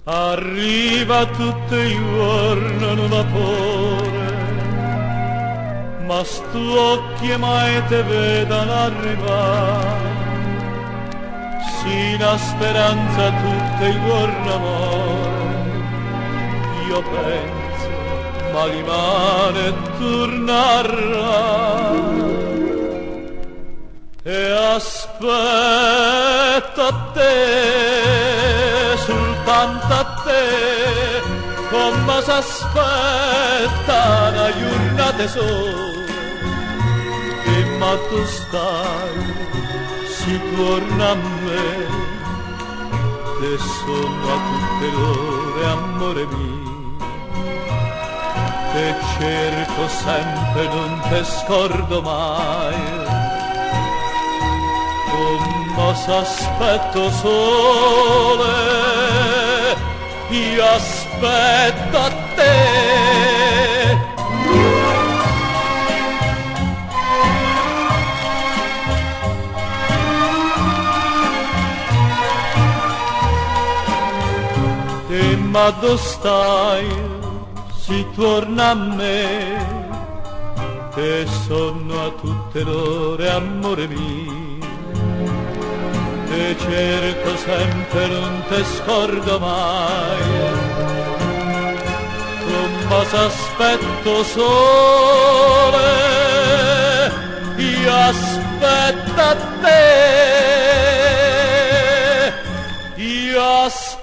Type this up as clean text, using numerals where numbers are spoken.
Arriva tutto il giorno un vapore, ma stu occhi mai te vedano arrivare. Sì, la speranza tutto il giorno amore, io penso, ma rimane tornarà. E aspetta a te, soltanto a te, come s'aspetta una giornata sola. E ma tu stai, si torna a me, te sono a tutte l'ore, amore mio. Te cerco sempre, non te scordo mai, ma s'aspetto sole, io aspetto a te. E ma dove stai? Si torna a me, te sono a tutte l'ore, amore mio. Te cerco sempre, non te scordo mai, ma s'aspetto sole, io aspetto a te, io aspetto